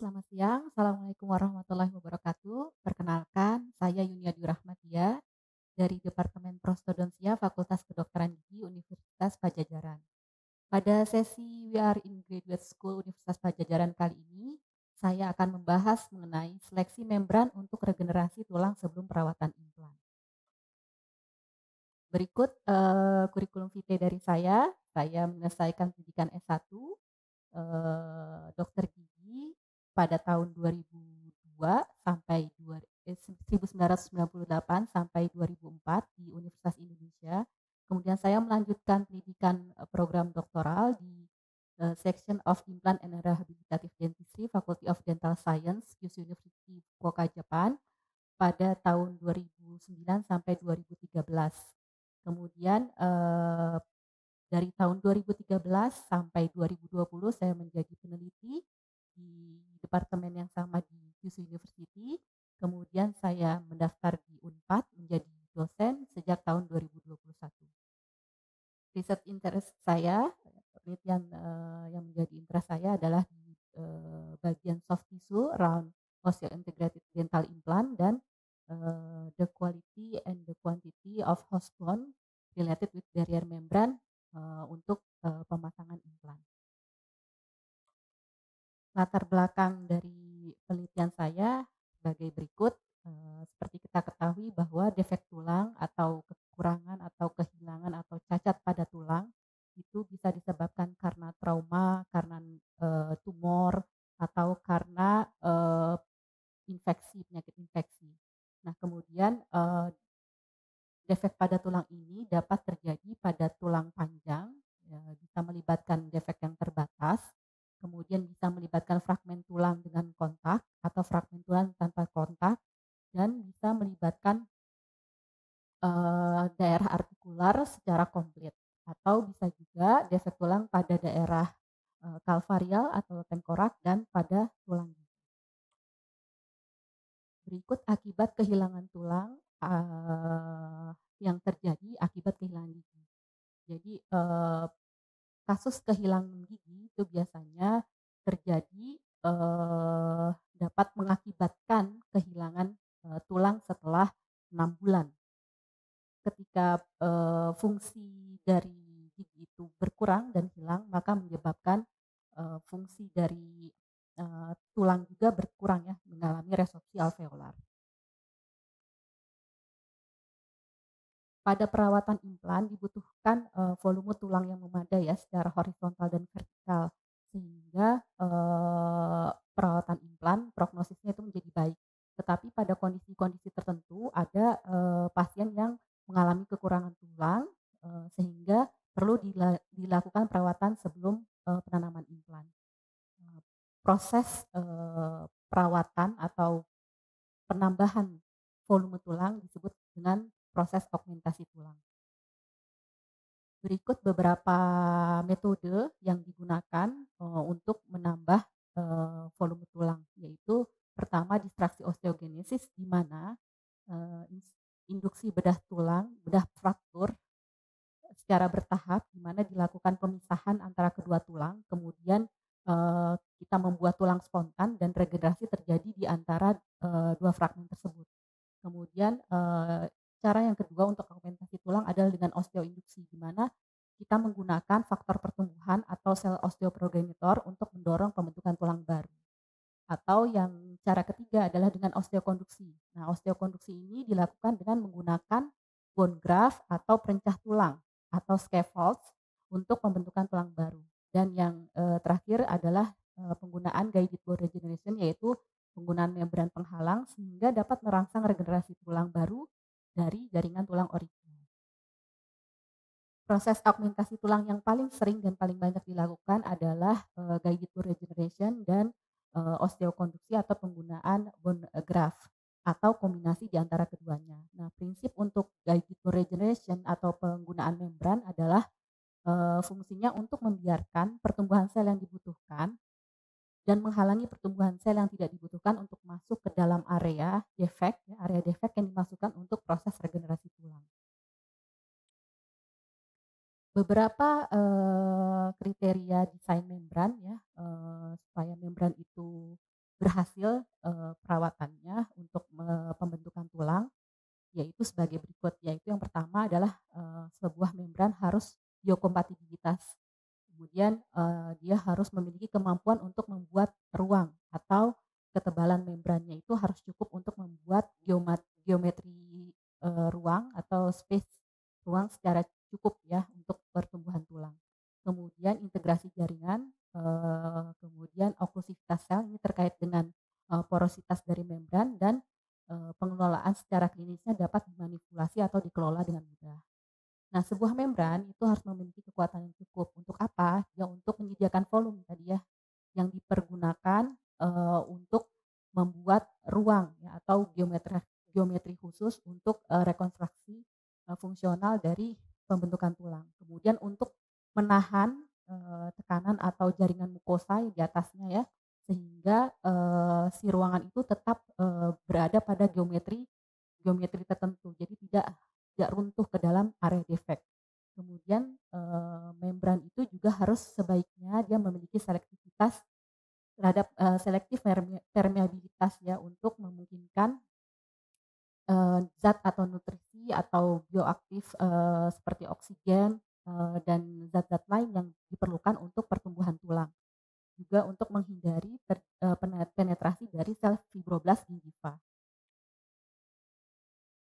Selamat siang. Assalamualaikum warahmatullahi wabarakatuh. Perkenalkan, saya Yuniadi Rahmatia dari Departemen Prostodontia Fakultas Kedokteran Gigi Universitas Pajajaran. Pada sesi We Are in Graduate School Universitas Pajajaran kali ini, saya akan membahas mengenai seleksi membran untuk regenerasi tulang sebelum perawatan implan. Berikut kurikulum vitae dari saya. Saya menyelesaikan pendidikan S1 dokter gigi pada tahun 2002 sampai 1998 sampai 2004 di Universitas Indonesia. Kemudian saya melanjutkan pendidikan program doktoral di Section of Implant and Rehabilitative Dentistry, Faculty of Dental Science, Kyushu University, Fukuoka, Jepang pada tahun 2009 sampai 2013. Kemudian dari tahun 2013 sampai 2020 saya menjadi peneliti di departemen yang sama di Kyushu University. Kemudian saya mendaftar di Unpad menjadi dosen sejak tahun 2021. Riset interest saya, penelitian yang menjadi interest saya adalah di bagian soft tissue around osseointegrated dental implant dan the quality and the quantity of host bone related with barrier membrane untuk pemasangan implan. Latar belakang dari penelitian saya sebagai berikut. Seperti kita ketahui bahwa defek tulang atau kekurangan atau kehilangan atau cacat pada tulang itu bisa disebabkan karena trauma, karena tumor, atau karena penyakit infeksi. Nah, kemudian defek pada tulang ini dapat terjadi pada tulang panjang, ya, bisa melibatkan defek yang terbatas, kemudian bisa melibatkan fragmen tulang dengan kontak atau fragmen tulang tanpa kontak, dan bisa melibatkan daerah artikular secara komplit, atau bisa juga defek tulang pada daerah kalvarial atau tengkorak dan pada tulang gigi. Berikut akibat kehilangan tulang yang terjadi akibat kehilangan gigi. Jadi kasus kehilangan gigi itu biasanya terjadi dapat mengakibatkan kehilangan tulang setelah 6 bulan. Ketika fungsi dari gigi itu berkurang dan hilang, maka menyebabkan fungsi dari tulang juga berkurang, ya, mengalami resorpsi alveolar. Pada perawatan implan dibutuhkan volume tulang yang memadai, ya, secara horizontal dan vertikal, sehingga perawatan implan prognosisnya itu menjadi baik. Tetapi pada kondisi-kondisi tertentu ada pasien yang mengalami kekurangan tulang sehingga perlu dilakukan perawatan sebelum penanaman implan. Proses perawatan atau penambahan volume tulang disebut dengan proses augmentasi tulang. Berikut beberapa metode yang digunakan untuk menambah volume tulang, yaitu pertama distraksi osteogenesis, di mana induksi bedah fraktur secara bertahap, di mana dilakukan pemisahan antara kedua tulang, kemudian kita membuat tulang spontan dan regenerasi terjadi di antara dua fragmen tersebut. Kemudian cara yang kedua untuk augmentasi tulang adalah dengan osteoinduksi, di mana kita menggunakan faktor pertumbuhan atau sel osteoprogenitor untuk mendorong pembentukan tulang baru. Atau yang cara ketiga adalah dengan osteokonduksi. Nah, osteokonduksi ini dilakukan dengan menggunakan bone graft atau perencah tulang atau scaffolds untuk pembentukan tulang baru. Dan yang terakhir adalah penggunaan guided bone regeneration, yaitu penggunaan membran penghalang sehingga dapat merangsang regenerasi tulang baru dari jaringan tulang original. Proses augmentasi tulang yang paling sering dan paling banyak dilakukan adalah guided bone regeneration dan osteokonduksi atau penggunaan bone graft atau kombinasi di antara keduanya. Nah, prinsip untuk guided bone regeneration atau penggunaan membran adalah fungsinya untuk membiarkan pertumbuhan sel yang dibutuhkan dan menghalangi pertumbuhan sel yang tidak dibutuhkan untuk masuk ke dalam area defek, ya, area defek yang dimasukkan untuk proses regenerasi tulang. Beberapa kriteria desain membran, ya, supaya membran itu berhasil, perawatannya untuk pembentukan tulang, yaitu sebagai berikut, yaitu yang pertama adalah, sebuah membran harus biokompatibilitas. Kemudian, dia harus memiliki kemampuan untuk membuat ruang atau ketebalan membrannya itu harus cukup untuk membuat geometri, ruang atau space ruang secara cukup ya untuk pertumbuhan tulang. Kemudian integrasi jaringan, kemudian oklusivitas sel ini terkait dengan, porositas dari membran dan, pengelolaan secara klinisnya dapat dimanipulasi atau dikelola dengan mudah. Nah, sebuah membran itu harus memiliki kekuatan yang cukup. Untuk apa? Ya untuk menyediakan volume tadi ya, yang dipergunakan, untuk membuat ruang ya atau geometri geometri khusus untuk, rekonstruksi, fungsional dari pembentukan tulang. Kemudian untuk menahan, tekanan atau jaringan mukosa di atasnya ya, sehingga, si ruangan itu tetap, berada pada geometri geometri tertentu. Jadi tidak runtuh ke dalam area defek. Kemudian, membran itu juga harus sebaiknya dia memiliki selektivitas terhadap, selektif permeabilitas ya untuk memungkinkan, zat atau nutrisi atau bioaktif, seperti oksigen, dan zat-zat lain yang diperlukan untuk pertumbuhan tulang. Juga untuk menghindari penetrasi dari sel fibroblast gingiva.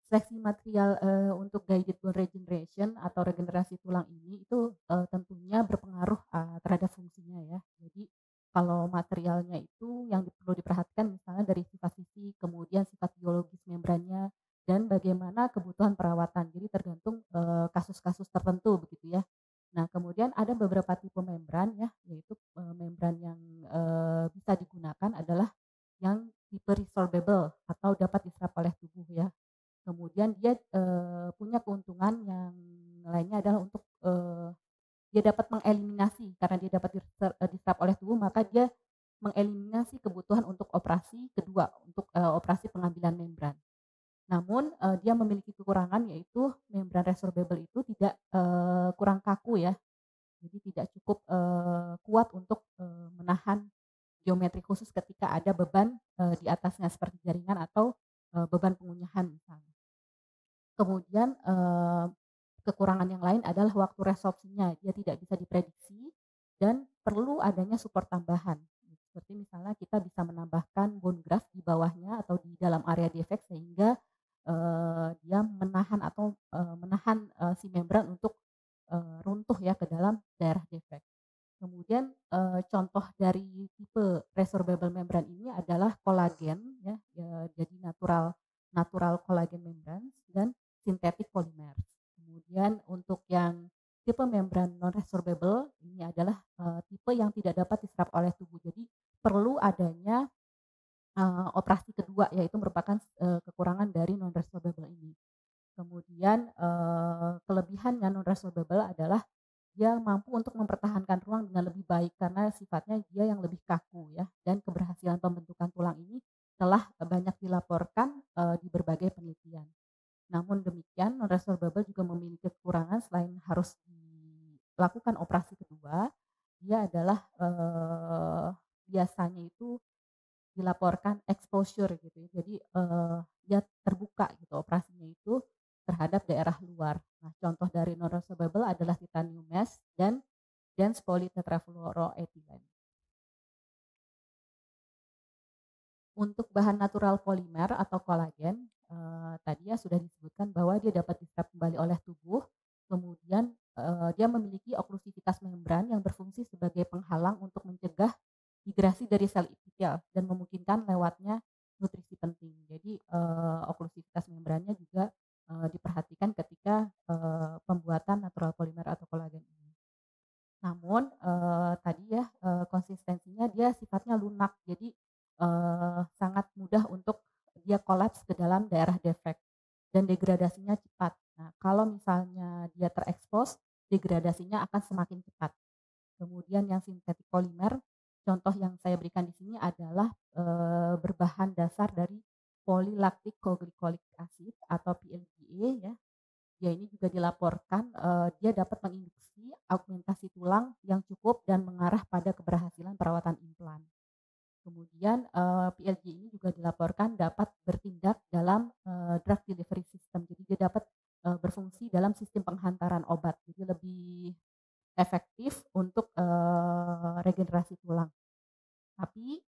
Seleksi material, untuk guided bone regeneration atau regenerasi tulang ini itu, tentunya berpengaruh, terhadap fungsinya ya. Jadi kalau materialnya itu yang perlu diperhatikan misalnya dari sifat fisik, kemudian sifat biologis membrannya, dan bagaimana kebutuhan perawatan. Jadi tergantung, kasus-kasus tertentu begitu ya. Nah kemudian ada beberapa tipe membran ya, yaitu, membran yang, bisa digunakan adalah yang tipe resorbable atau dapat diserap oleh tubuh ya. Kemudian dia, punya keuntungan yang lainnya adalah untuk, dia dapat mengeliminasi karena dia dapat diserap oleh tubuh maka dia mengeliminasi kebutuhan untuk operasi kedua, untuk, operasi pengambilan membran. Namun, dia memiliki kekurangan yaitu membran resorbable itu tidak, kurang kaku ya, jadi tidak cukup, kuat untuk, menahan geometri khusus ketika ada beban, di atasnya seperti jaringan atau, beban pengunyahan misalnya. Kemudian, kekurangan yang lain adalah waktu resorpsinya, dia tidak bisa diprediksi dan perlu adanya support tambahan. Seperti misalnya kita bisa menambahkan bone graft di bawahnya atau di dalam area defek sehingga, dia menahan atau, menahan, si membran untuk, runtuh ya ke dalam daerah defek. Kemudian, contoh dari tipe resorbable membran ini adalah kolagen ya, jadi natural natural collagen membrane dan synthetic polymers. Kemudian untuk yang tipe membran non resorbable ini adalah, tipe yang tidak dapat diserap oleh tubuh. Jadi perlu adanya, operasi kedua yaitu merupakan, kekurangan dari non resorbable ini. Kemudian, kelebihannya non resorbable adalah dia mampu untuk mempertahankan ruang dengan lebih baik karena sifatnya dia yang lebih kaku ya, dan keberhasilan pembentukan tulang ini telah banyak dilaporkan, di berbagai penelitian. Namun demikian non-resorbable juga memiliki kekurangan selain harus dilakukan operasi kedua, dia adalah, biasanya itu dilaporkan exposure gitu ya. Jadi, dia terbuka gitu operasinya itu terhadap daerah luar. Nah, contoh dari non-resorbable adalah titanium mesh dan dense polytetrafluoroethylene. Untuk bahan natural polimer atau kolagen, tadi ya sudah disebutkan bahwa dia dapat diserap kembali oleh tubuh, kemudian, dia memiliki oklusivitas membran yang berfungsi sebagai penghalang untuk mencegah migrasi dari sel epitel dan memungkinkan lewatnya nutrisi penting. Jadi, oklusivitas membrannya juga, diperhatikan ketika, pembuatan natural polimer atau kolagen ini. Namun, tadi ya, konsistensinya dia sifatnya lunak, jadi, sangat mudah untuk dia kolaps ke dalam daerah defek dan degradasinya cepat. Nah, kalau misalnya dia terekspos, degradasinya akan semakin cepat. Kemudian yang sintetik polimer, contoh yang saya berikan di sini adalah, berbahan dasar dari polylactic glycolic acid atau PLGA ya. Ya ini juga dilaporkan, dia dapat menginduksi augmentasi tulang yang cukup dan mengarah pada keberhasilan perawatan implan. Kemudian, berfungsi dalam sistem penghantaran obat. Jadi lebih efektif untuk, regenerasi tulang. Tapi,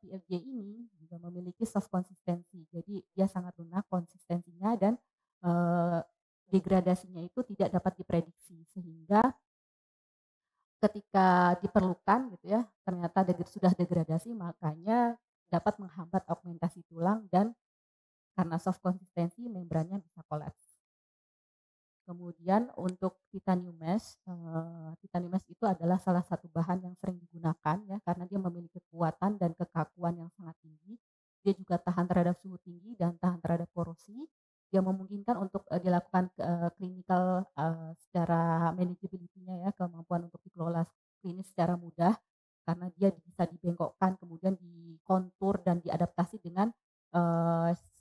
PLJ ini juga memiliki soft konsistensi. Jadi dia sangat lunak konsistensinya dan, eee, degradasinya itu tidak dapat diprediksi. Sehingga ketika diperlukan gitu ya, ternyata sudah degradasi, makanya dapat menghambat augmentasi tulang dan karena soft konsistensi membrannya bisa kolaps. Kemudian untuk titanium mesh itu adalah salah satu bahan yang sering digunakan ya, karena dia memiliki kekuatan dan kekakuan yang sangat tinggi. Dia juga tahan terhadap suhu tinggi dan tahan terhadap korosi, yang memungkinkan untuk, dilakukan, clinical, secara manageability-nya ya, kemampuan untuk dikelola klinis secara mudah, karena dia bisa dibengkokkan, kemudian dikontur dan diadaptasi dengan,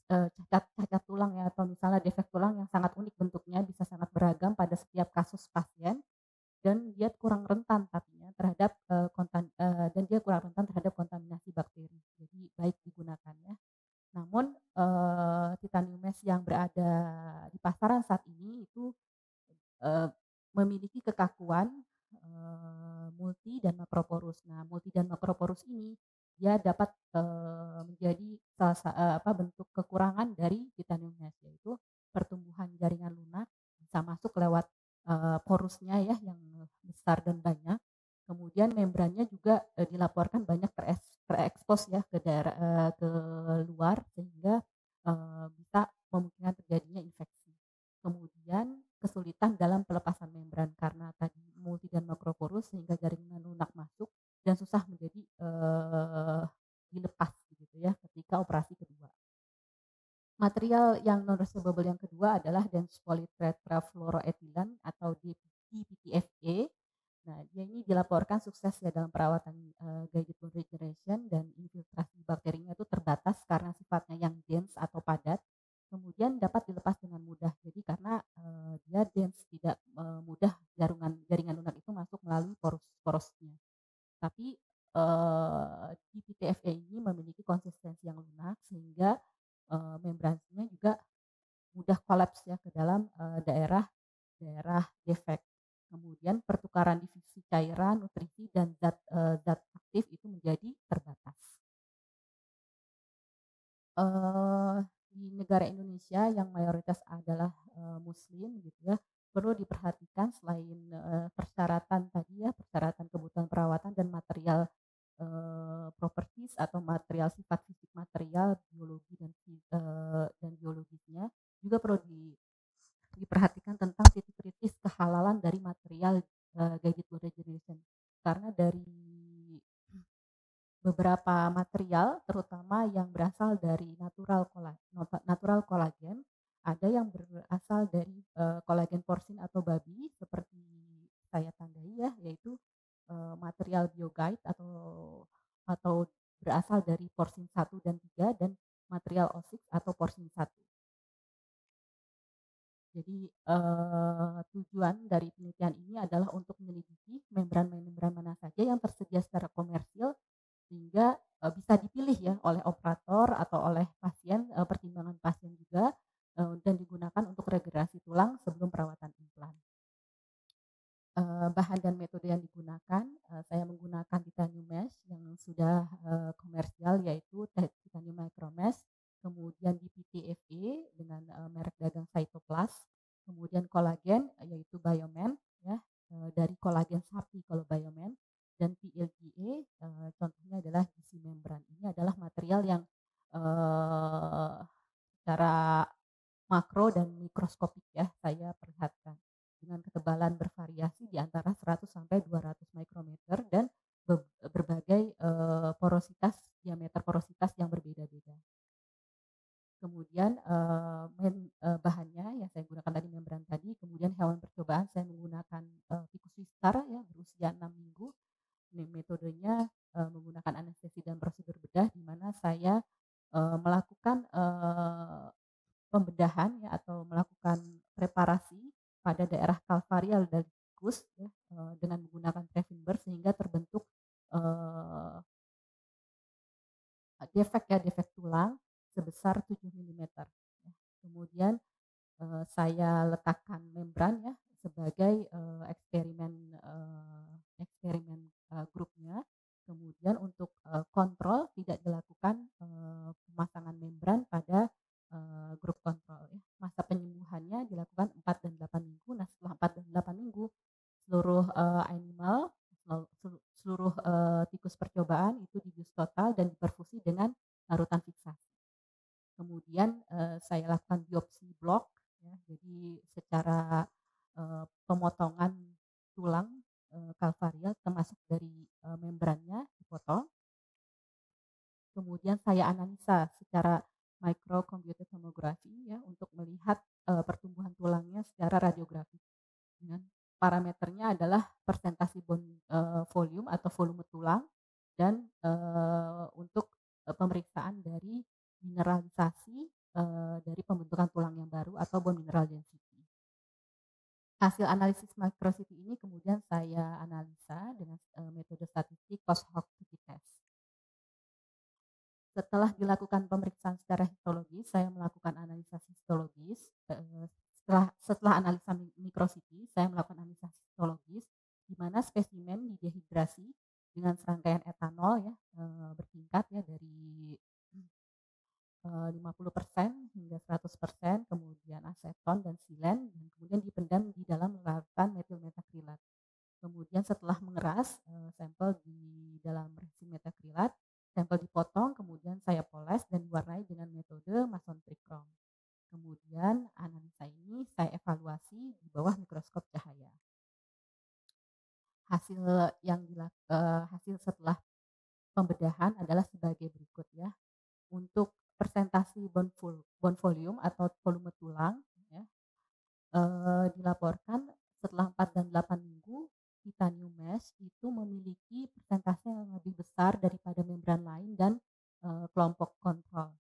cacat cacat tulang ya atau misalnya defek tulang yang sangat unik bentuknya, bisa sangat beragam pada setiap kasus pasien dan dia kurang rentan tapinya terhadap, dan dia kurang rentan terhadap kontaminasi bakteri. Jadi baik digunakan ya. Namun, titanium mesh yang berada di pasaran saat ini itu, eee, memiliki kekakuan, multi dan makroporus. Nah, multi dan makroporus ini dia dapat, menjadi bentuk kekurangan dari titanium mesh, yaitu pertumbuhan jaringan lunak bisa masuk lewat, porusnya ya yang besar dan banyak. Kemudian membrannya juga, dilaporkan banyak terekspos ya ke luar sehingga, bisa memungkinkan terjadinya infeksi. Kemudian kesulitan dalam pelepasan membran karena tadi multi dan makroporus sehingga jaringan lunak masuk dan susah menjadi, dilepas begitu ya ketika operasi kedua. Material yang non resorbable yang kedua adalah dense polytetrafluoroethylene atau DPTFE. Nah, dia ini dilaporkan sukses ya dalam perawatan, guided bone regeneration dan infiltrasi bakterinya itu terbatas karena sifatnya yang dense atau padat, kemudian dapat dilepas dengan mudah. Jadi karena, dia dense tidak, mudah jaringan lunak itu masuk melalui porosnya. Tapi, DPTFE ini memiliki konsistensi yang lunak sehingga, membrannya juga mudah kolaps ya ke dalam, daerah daerah defek. Kemudian pertukaran divisi cairan, nutrisi, dan zat aktif itu menjadi terbatas. Eee, di negara Indonesia yang mayoritas adalah, muslim gitu ya, perlu diperhatikan selain, persyaratan tadi ya, persyaratan kebutuhan perawatan dan material, properties atau material sifat fisik material, biologi dan biologisnya, juga perlu diperhatikan tentang titik kritis kehalalan dari material, guided bone regeneration. Karena dari beberapa material, terutama yang berasal dari natural kolagen, ada yang berasal dari, kolagen porsin atau babi seperti saya tandai ya, yaitu, material bioguide atau berasal dari porsin 1 dan 3 dan material O6 atau porsin 1. Jadi, tujuan dari penelitian ini adalah untuk menyelidiki membran-membran mana saja yang tersedia secara komersil sehingga, bisa dipilih ya oleh operator atau oleh pasien, pertimbangan pasien juga, dan digunakan untuk regenerasi tulang sebelum perawatan implan. Bahan dan metode yang digunakan, saya menggunakan titanium mesh yang sudah, komersial yaitu titanium micromesh, kemudian DPTFE dengan, merek dagang Cytoplast, kemudian kolagen yaitu Biomen ya, dari kolagen sapi kalau Biomen, dan PLGA, contohnya adalah GC membran. Ini adalah material yang, secara makro dan mikroskopik ya saya perlihatkan, dengan ketebalan bervariasi di antara 100 sampai 200 mikrometer dan berbagai, diameter porositas yang berbeda-beda. Kemudian, bahannya yang saya gunakan tadi membran tadi, kemudian hewan percobaan saya menggunakan, tikus wistar ya berusia 6 minggu. Ini metodenya, menggunakan anestesi dan prosedur bedah di mana saya, melakukan, pembedahan ya atau melakukan preparasi pada daerah kalvarial dari tikus ya, dengan menggunakan Trefinber sehingga terbentuk, eee, defek tulang sebesar 7 milimeter ya. Kemudian, saya letakkan membran ya sebagai, eksperimen grupnya. Kemudian untuk, kontrol tidak dilakukan, pemasangan membran pada, grup kontrol ya. Masa penyembuhannya dilakukan 4 dan 8 minggu. Nah, setelah 4 dan 8 minggu seluruh, animal, seluruh, tikus percobaan itu dibius total dan diperfusi dengan larutan fiksasi. Kemudian, saya lakukan biopsi blok ya, jadi secara, pemotongan tulang, kalvaria termasuk dari, membrannya dipotong, kemudian saya analisa secara microcomputed tomography ya untuk melihat, pertumbuhan tulangnya secara radiografis dengan parameternya adalah persentase bone, volume atau volume tulang dan, untuk, pemeriksaan dari mineralisasi, dari pembentukan tulang yang baru atau bone mineral density. Hasil analisis microCT ini kemudian saya analisa dengan, metode statistik post hoc t-test. Setelah dilakukan pemeriksaan secara histologis, saya melakukan analisa histologis, setelah analisa microCT, saya melakukan analisa histologis, di mana spesimen didehidrasi dengan serangkaian etanol ya, bertingkat ya dari 50% hingga 100%, kemudian aseton dan silen, dan kemudian dipendam di dalam larutan metil metakrilat. Kemudian setelah mengeras, sampel di dalam resin metakrilat, sampel dipotong, kemudian saya poles dan diwarnai dengan metode Mason trichrome. Kemudian analisa ini saya evaluasi di bawah mikroskop cahaya. Hasil setelah pembedahan adalah sebagai berikut ya. Untuk persentase bone volume atau volume tulang ya, dilaporkan setelah 4 dan 8 minggu titanium mesh itu memiliki persentase yang lebih besar daripada membran lain dan, kelompok kontrol.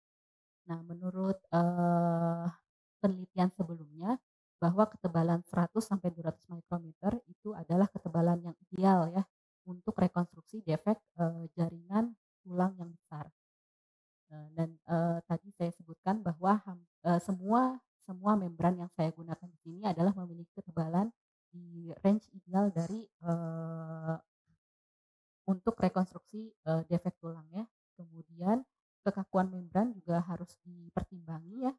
Nah, menurut, penelitian sebelumnya bahwa ketebalan 100 sampai 200 mikrometer itu adalah ketebalan yang ideal ya untuk rekonstruksi defek, jaringan tulang yang besar. Dan, tadi saya sebutkan bahwa semua membran yang saya gunakan di sini adalah memiliki ketebalan di range ideal dari, untuk rekonstruksi, defek tulang ya. Kemudian kekakuan membran juga harus dipertimbangi ya,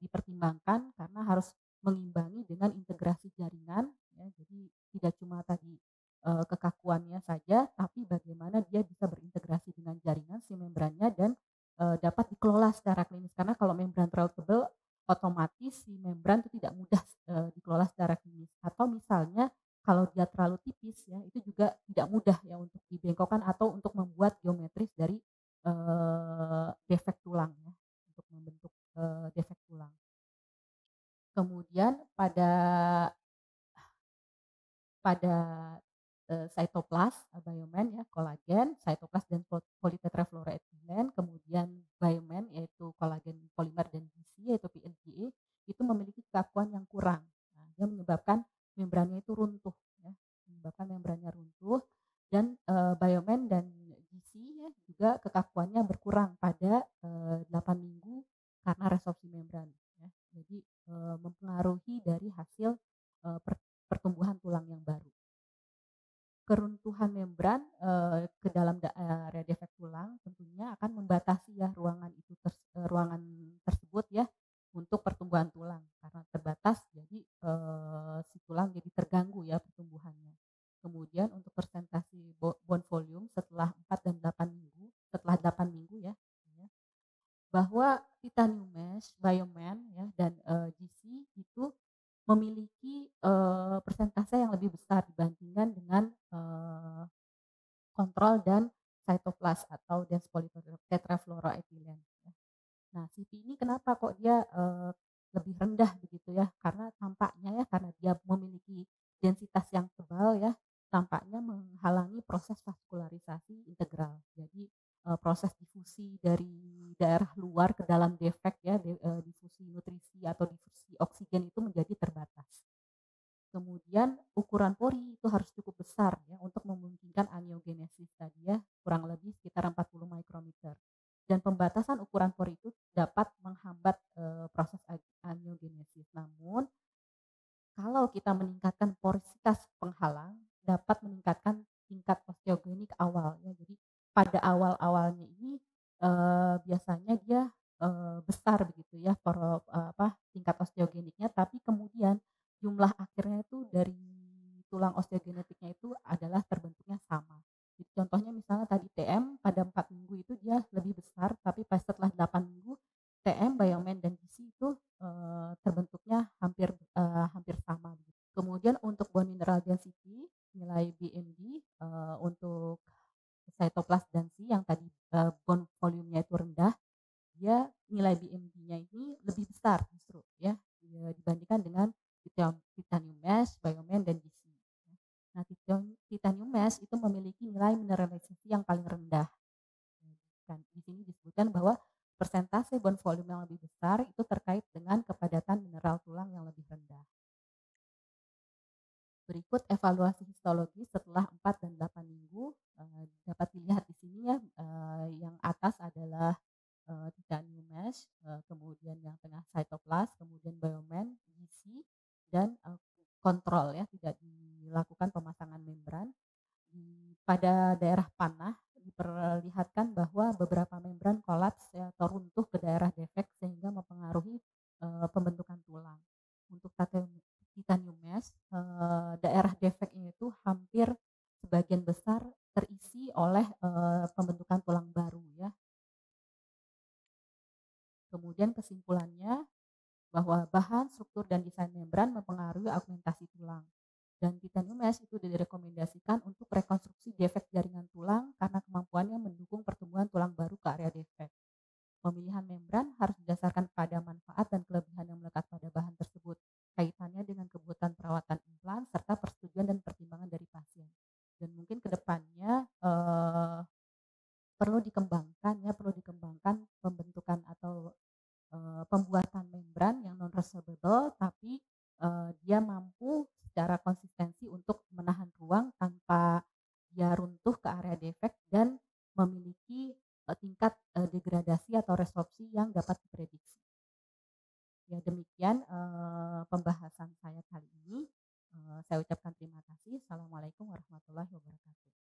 dipertimbangkan karena harus mengimbangi dengan integrasi jaringan ya. Jadi tidak cuma tadi, kekakuannya saja, tapi bagaimana dia bisa berintegrasi dengan jaringan si membrannya dan, dapat dikelola secara klinis. Karena kalau membran terlalu tebal, otomatis si membran itu tidak mudah, dikelola secara klinis. Atau misalnya kalau dia terlalu tipis ya, itu juga tidak mudah ya untuk dibengkokkan atau untuk membuat geometris dari, defek tulang ya, untuk membentuk, defek tulang. Kemudian pada pada, cytoplas, biomen ya, kolagen, cytoplas dan polytetrafluoroethylene, kemudian biomen yaitu kolagen polimer dan GC yaitu PLGA, itu memiliki kekakuan yang kurang. Nah, dia menyebabkan membrannya itu runtuh ya, menyebabkan membrannya runtuh dan, biomen dan GC ya, juga kekakuannya berkurang pada, 8 minggu karena resorpsi membran ya. Jadi, mempengaruhi dari hasil, pertumbuhan tulang yang baru. Keruntuhan membran, ke dalam area defek tulang tentunya akan membatasi ya ruangan tersebut ya untuk pertumbuhan tulang. Karena terbatas jadi, si tulang jadi terganggu ya pertumbuhannya. Kemudian untuk persentase bone volume setelah 4 dan 8 minggu, setelah 8 minggu ya, bahwa titanium mesh, biomen ya dan, GC itu memiliki, persentase yang lebih besar dibandingkan dengan, kontrol dan cytoplas atau dense polytetrafluoroethylene ya. Nah, CP ini kenapa kok dia, lebih rendah begitu ya, karena tampaknya ya karena dia memiliki densitas yang tebal ya, tampaknya menghalangi proses vaskularisasi integral. Jadi, proses difusi dari daerah luar ke dalam defek ya, difusi nutrisi atau difusi oksigen itu menjadi terbatas. Kemudian ukuran pori itu harus cukup besar ya untuk memungkinkan angiogenesis tadi ya, kurang lebih sekitar 40 mikrometer. osteogenesis. Namun kalau kita meningkatkan porositas penghalang, dapat meningkatkan tingkat osteogenik awal ya. Jadi pada awal-awalnya ini, biasanya dia, besar begitu ya tingkat osteogeniknya, tapi kemudian jumlah akhirnya itu dari tulang osteogenetiknya itu adalah terbentuknya sama. Jadi contohnya misalnya tadi TM pada 4 minggu itu dia lebih besar, tapi pas setelah 8 minggu TM, Biomed, dan GC itu, terbentuknya hampir sama gitu. Kemudian untuk bone mineral density, nilai BMD, untuk cytoplasm dan C yang tadi, bone volume-nya itu rendah, dia nilai BMD-nya ini lebih besar justru ya, dibandingkan dengan titanium mesh, Biomed, dan GC. Nah, titanium mesh itu memiliki nilai mineralisasi yang paling rendah. Dan di sini disebutkan bahwa persentase bone volume yang lebih besar itu terkait dengan kepadatan mineral tulang yang lebih rendah. Berikut evaluasi histologi setelah 4 dan 8 minggu, dapat dilihat di sini ya, yang atas adalah, titanium mesh, kemudian yang tengah cytoplasm, kemudian Biomed, GC, dan, kontrol ya, tidak dilakukan pemasangan membran. Pada daerah panah diperlihatkan bahwa beberapa membran kolaps ya, atau runtuh ke daerah defek sehingga mempengaruhi, pembentukan tulang. Untuk titanium mesh, daerah defeknya itu hampir sebagian besar terisi oleh, pembentukan tulang baru ya. Kemudian kesimpulannya bahwa bahan, struktur, dan desain membran mempengaruhi augmentasi tulang. Dan titanium mesh itu direkomendasikan untuk rekonstruksi defek jaringan tulang karena kemampuannya mendukung pertumbuhan tulang baru ke area defek. Pemilihan membran harus didasarkan pada manfaat dan kelebihan yang melekat pada bahan tersebut, kaitannya dengan kebutuhan perawatan implan, serta persetujuan dan pertimbangan dari pasien. Dan mungkin kedepannya perlu dikembangkan pembentukan atau pembuatan membran yang non resorbable, tapi dia mampu secara konsistensi untuk menahan ruang tanpa dia runtuh ke area defek dan memiliki tingkat degradasi atau resorpsi yang dapat diprediksi. Ya demikian pembahasan saya kali ini. Saya ucapkan terima kasih. Assalamualaikum warahmatullahi wabarakatuh.